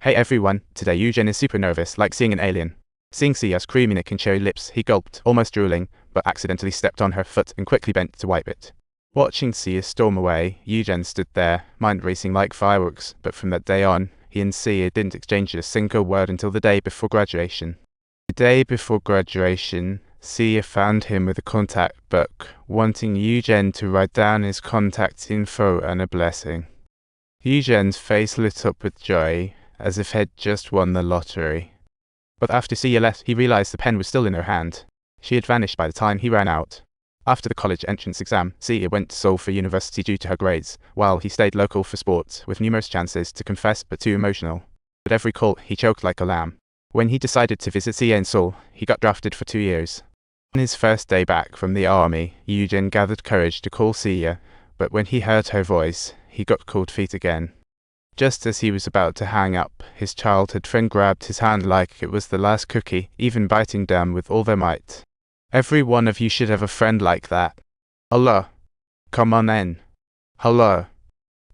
Hey everyone, today Zhen is super nervous, like seeing an alien. Seeing Sia's creamy neck and cherry lips, he gulped, almost drooling, but accidentally stepped on her foot and quickly bent to wipe it. Watching Sia storm away, Zhen stood there, mind racing like fireworks, but from that day on, he and Sia didn't exchange a single word until the day before graduation. The day before graduation, Sia found him with a contact book, wanting Zhen to write down his contact info and a blessing. Zhen's face lit up with joy, as if he'd just won the lottery. But after Sia left, he realized the pen was still in her hand. She had vanished by the time he ran out. After the college entrance exam, Sia went to Seoul for university due to her grades, while he stayed local for sports, with numerous chances to confess but too emotional. At every call, he choked like a lamb. When he decided to visit Sia in Seoul, he got drafted for 2 years. On his first day back from the army, Zhen gathered courage to call Sia, but when he heard her voice, he got cold feet again. Just as he was about to hang up, his childhood friend grabbed his hand like it was the last cookie, even biting down with all their might. Every one of you should have a friend like that. Hello. Come on in. Hello.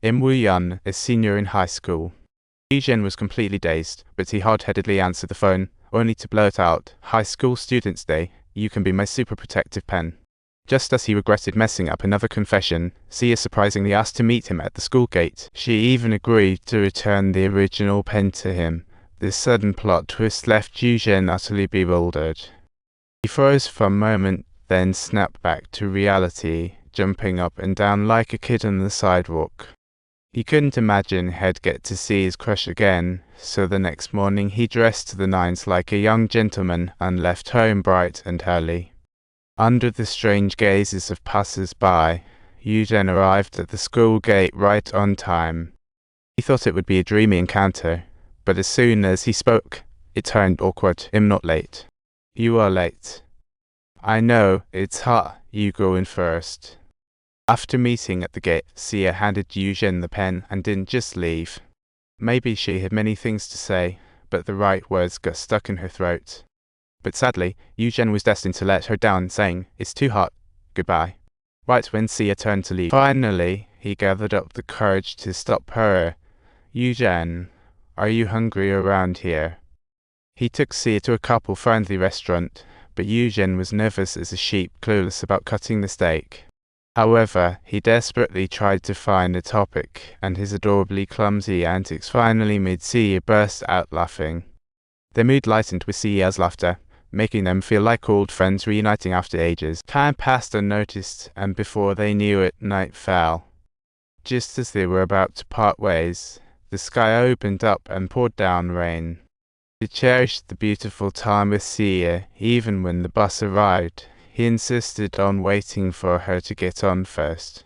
Im Woo-yeon, a senior in high school. Zhen was completely dazed, but he hard-headedly answered the phone, only to blurt out, "High School Students' Day, you can be my super protective pen." Just as he regretted messing up another confession, Sia surprisingly asked to meet him at the school gate. She even agreed to return the original pen to him. This sudden plot twist left Zhen utterly bewildered. He froze for a moment, then snapped back to reality, jumping up and down like a kid on the sidewalk. He couldn't imagine he'd get to see his crush again, so the next morning he dressed to the nines like a young gentleman and left home bright and early. Under the strange gazes of passers-by, Zhen arrived at the school gate right on time. He thought it would be a dreamy encounter, but as soon as he spoke, it turned awkward. "I'm not late." "You are late." "I know, it's hot, you go in first." After meeting at the gate, Sia handed Zhen the pen and didn't just leave. Maybe she had many things to say, but the right words got stuck in her throat. But sadly, Zhen was destined to let her down, saying, "It's too hot, goodbye." Right when Sia turned to leave. Finally, he gathered up the courage to stop her. "Zhen, are you hungry around here?" He took Sia to a couple-friendly restaurant, but Zhen was nervous as a sheep, clueless about cutting the steak. However, he desperately tried to find a topic, and his adorably clumsy antics finally made Sia burst out laughing. Their mood lightened with Sia's laughter, making them feel like old friends reuniting after ages. Time passed unnoticed, and before they knew it, night fell. Just as they were about to part ways, the sky opened up and poured down rain. He cherished the beautiful time with Sia, even when the bus arrived. He insisted on waiting for her to get on first.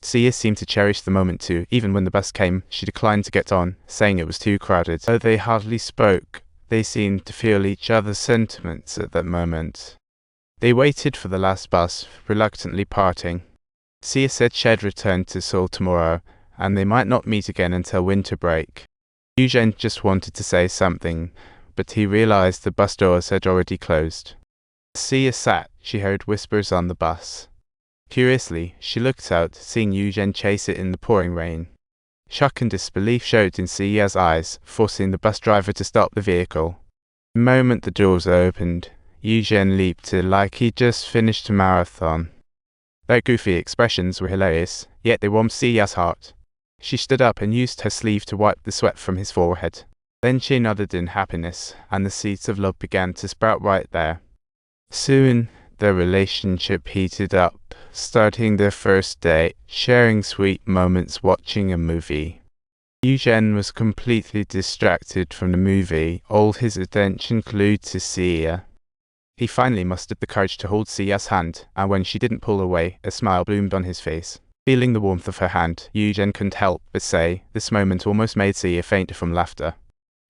Sia seemed to cherish the moment too. Even when the bus came, she declined to get on, saying it was too crowded. Though they hardly spoke, they seemed to feel each other's sentiments at that moment. They waited for the last bus, reluctantly parting. Sia said she'd return to Seoul tomorrow, and they might not meet again until winter break. Zhen just wanted to say something, but he realized the bus doors had already closed. As Sia sat, she heard whispers on the bus. Curiously, she looked out, seeing Zhen chase it in the pouring rain. Shock and disbelief showed in Sia's eyes, forcing the bus driver to stop the vehicle. The moment the doors opened, Zhen leaped like he'd just finished a marathon. Their goofy expressions were hilarious, yet they warmed Sia's heart. She stood up and used her sleeve to wipe the sweat from his forehead. Then she nodded in happiness, and the seeds of love began to sprout right there. Soon, their relationship heated up, starting their first date, sharing sweet moments watching a movie. Zhen was completely distracted from the movie, all his attention glued to Sia. He finally mustered the courage to hold Sia's hand, and when she didn't pull away, a smile bloomed on his face. Feeling the warmth of her hand, Zhen couldn't help but say, this moment almost made Sia faint from laughter.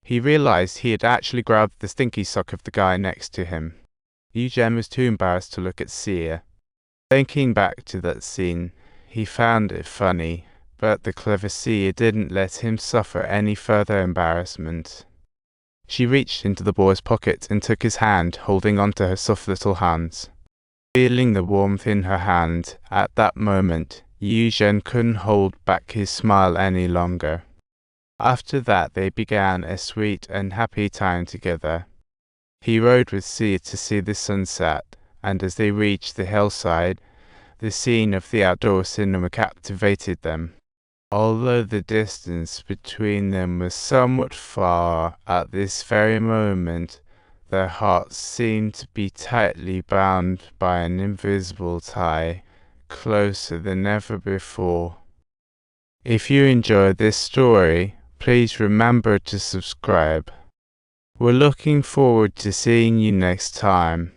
He realized he had actually grabbed the stinky sock of the guy next to him. Zhen was too embarrassed to look at Sia. Thinking back to that scene, he found it funny, but the clever Sia didn't let him suffer any further embarrassment. She reached into the boy's pocket and took his hand, holding onto her soft little hands. Feeling the warmth in her hand, at that moment, Zhen couldn't hold back his smile any longer. After that they began a sweet and happy time together. He rode with Sia to see the sunset, and as they reached the hillside, the scene of the outdoor cinema captivated them. Although the distance between them was somewhat far at this very moment, their hearts seemed to be tightly bound by an invisible tie, closer than ever before. If you enjoyed this story, please remember to subscribe. We're looking forward to seeing you next time.